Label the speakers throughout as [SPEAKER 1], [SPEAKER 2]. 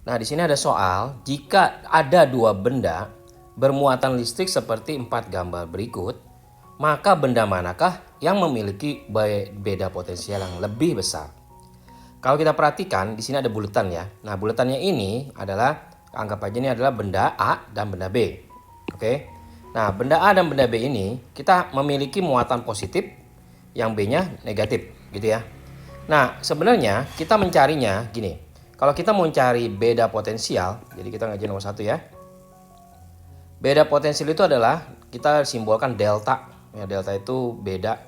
[SPEAKER 1] Nah, di sini ada soal, jika ada dua benda bermuatan listrik seperti 4 gambar berikut, maka benda manakah yang memiliki beda potensial yang lebih besar? Kalau kita perhatikan, di sini ada bulatan ya. Nah, bulatannya ini adalah, anggap aja ini adalah benda A dan benda B. Oke. Nah, benda A dan benda B ini kita memiliki muatan positif, yang B-nya negatif, gitu ya. Nah, sebenarnya kita mencarinya gini. Kalau kita mau cari beda potensial, jadi kita ngaji nomor 1 ya. Beda potensial itu adalah kita simbolkan delta. Ya, delta itu beda,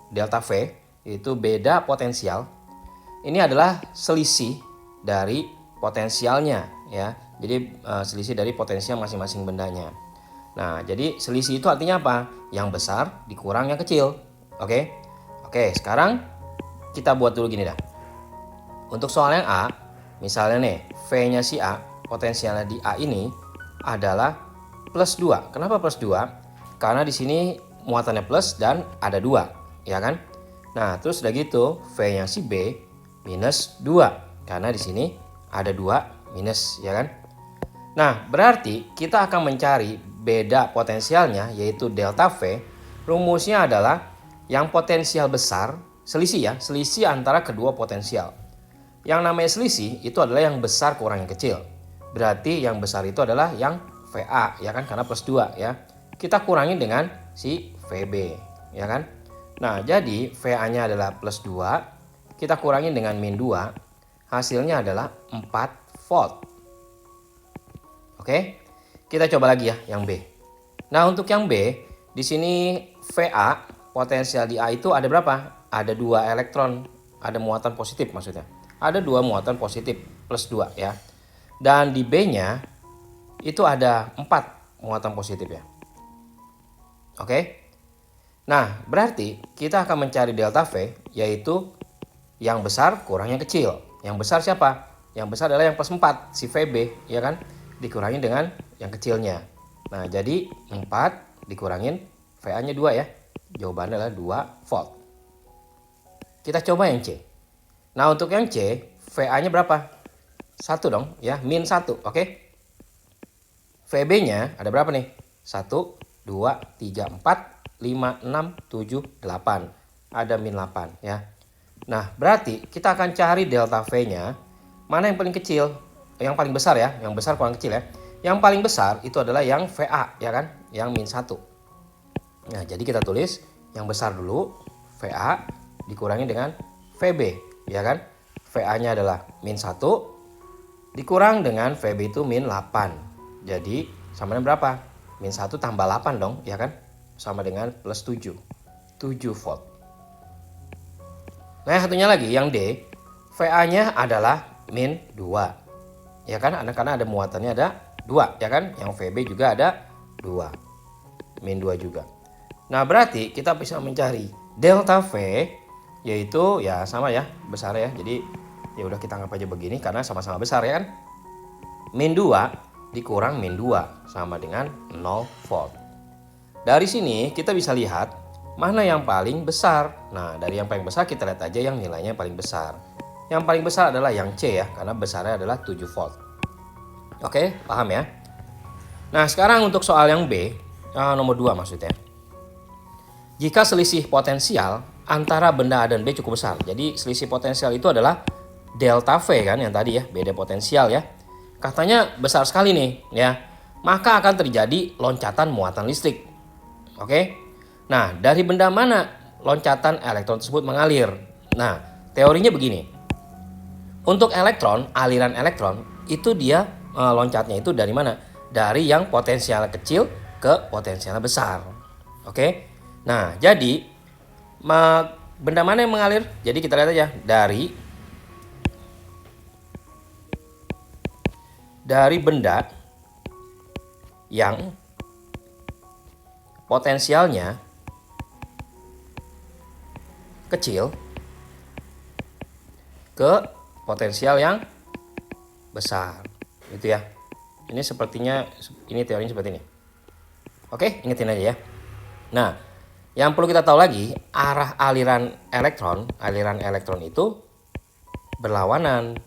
[SPEAKER 1] delta V itu beda potensial. Ini adalah selisih dari potensialnya ya. Jadi selisih dari potensial masing-masing bendanya. Nah, jadi selisih itu artinya apa? Yang besar dikurang yang kecil. Oke. Oke, sekarang kita buat dulu gini dah. Untuk soal yang A, misalnya nih, V-nya si A, potensialnya di A ini adalah plus 2. Kenapa plus 2? Karena di sini muatannya plus dan ada 2, ya kan? Nah, terus udah gitu, V-nya si B minus 2. Karena di sini ada 2 minus, ya kan? Nah, berarti kita akan mencari beda potensialnya, yaitu delta V. Rumusnya adalah yang potensial besar, selisih ya, selisih antara kedua potensial. Yang namanya selisih itu adalah yang besar kurang yang kecil. Berarti yang besar itu adalah yang VA, ya kan, karena plus 2 ya. Kita kurangi dengan si VB, ya kan. Nah, jadi VA-nya adalah plus 2, kita kurangi dengan min 2, hasilnya adalah 4 volt. Oke. Kita coba lagi ya yang B. Nah, untuk yang B, di sini VA potensial di A itu ada berapa? Ada 2 elektron, ada muatan positif maksudnya. Ada 2 muatan positif plus 2 ya. Dan di B-nya itu ada 4 muatan positif ya. Oke. Nah, berarti kita akan mencari delta V, yaitu yang besar kurang yang kecil. Yang besar siapa? Yang besar adalah yang plus 4, si VB, ya kan? Dikurangi dengan yang kecilnya. Nah, jadi 4 dikurangin VA-nya 2 ya. Jawabannya adalah 2 volt. Kita coba yang C. Nah, untuk yang C, VA-nya berapa? 1 dong, ya, min 1, oke? VB-nya ada berapa nih? 1, 2, 3, 4, 5, 6, 7, 8. Ada min 8 ya. Nah, berarti kita akan cari delta V-nya. Mana yang paling kecil? Yang paling besar ya, yang besar kurang kecil ya. Yang paling besar itu adalah yang VA, ya kan? Yang min 1. Nah, jadi kita tulis yang besar dulu, VA dikurangi dengan VB, ya kan? VA-nya adalah min 1 dikurang dengan VB itu min 8. Jadi sama dengan berapa? Min 1 tambah 8 dong, ya kan? Sama dengan plus 7. 7 volt. Nah, satunya lagi yang D, VA-nya adalah min 2. Ya kan? Karena ada muatannya ada 2, ya kan? Yang VB juga ada 2. Min 2 juga. Nah, berarti kita bisa mencari delta V, yaitu ya sama ya, besar ya. Jadi ya udah kita anggap aja begini karena sama-sama besar ya kan. Min 2 dikurang min 2 sama dengan 0 volt. Dari sini kita bisa lihat mana yang paling besar. Nah, dari yang paling besar kita lihat aja yang nilainya paling besar. Yang paling besar adalah yang C ya, karena besarnya adalah 7 volt. Oke, paham ya? Nah, sekarang untuk soal yang B, nomor 2 maksudnya. Jika selisih potensial antara benda A dan B cukup besar. Jadi selisih potensial itu adalah delta V kan yang tadi ya, beda potensial ya. Katanya besar sekali nih ya. Maka akan terjadi loncatan muatan listrik. Oke. Nah, dari benda mana loncatan elektron tersebut mengalir? Nah, teorinya begini. Untuk elektron, aliran elektron itu dia loncatnya itu dari mana? Dari yang potensial kecil ke potensial besar. Oke. Nah, jadi benda mana yang mengalir? Jadi kita lihat aja dari benda yang potensialnya kecil ke potensial yang besar. Itu ya. Ini sepertinya ini teorinya seperti ini. Oke, ingetin aja ya. Nah, yang perlu kita tahu lagi, arah aliran elektron itu berlawanan.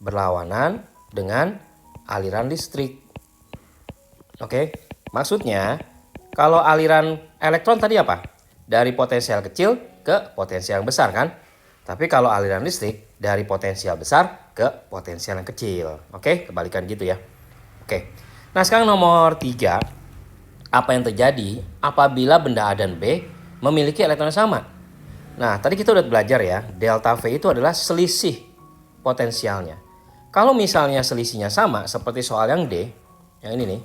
[SPEAKER 1] berlawanan dengan aliran listrik. Oke, maksudnya kalau aliran elektron tadi apa? Dari potensial kecil ke potensial yang besar kan? Tapi kalau aliran listrik dari potensial besar ke potensial yang kecil. Oke, kebalikan gitu ya. Oke, nah sekarang nomor 3. Apa yang terjadi apabila benda A dan B memiliki elektron yang sama? Nah, tadi kita udah belajar ya, delta V itu adalah selisih potensialnya. Kalau misalnya selisihnya sama, seperti soal yang D, yang ini nih,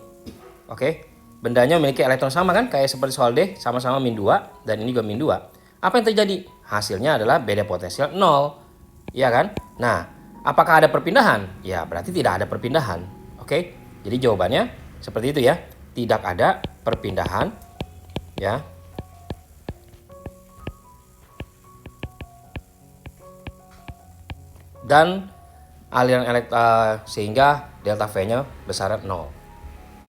[SPEAKER 1] oke, bendanya memiliki elektron sama kan, kayak seperti soal D, sama-sama min 2, dan ini juga min 2. Apa yang terjadi? Hasilnya adalah beda potensial 0, ya kan? Nah, apakah ada perpindahan? Ya, berarti tidak ada perpindahan, oke? Jadi jawabannya seperti itu ya, tidak ada perpindahan, ya. Dan aliran sehingga delta V-nya besar 0.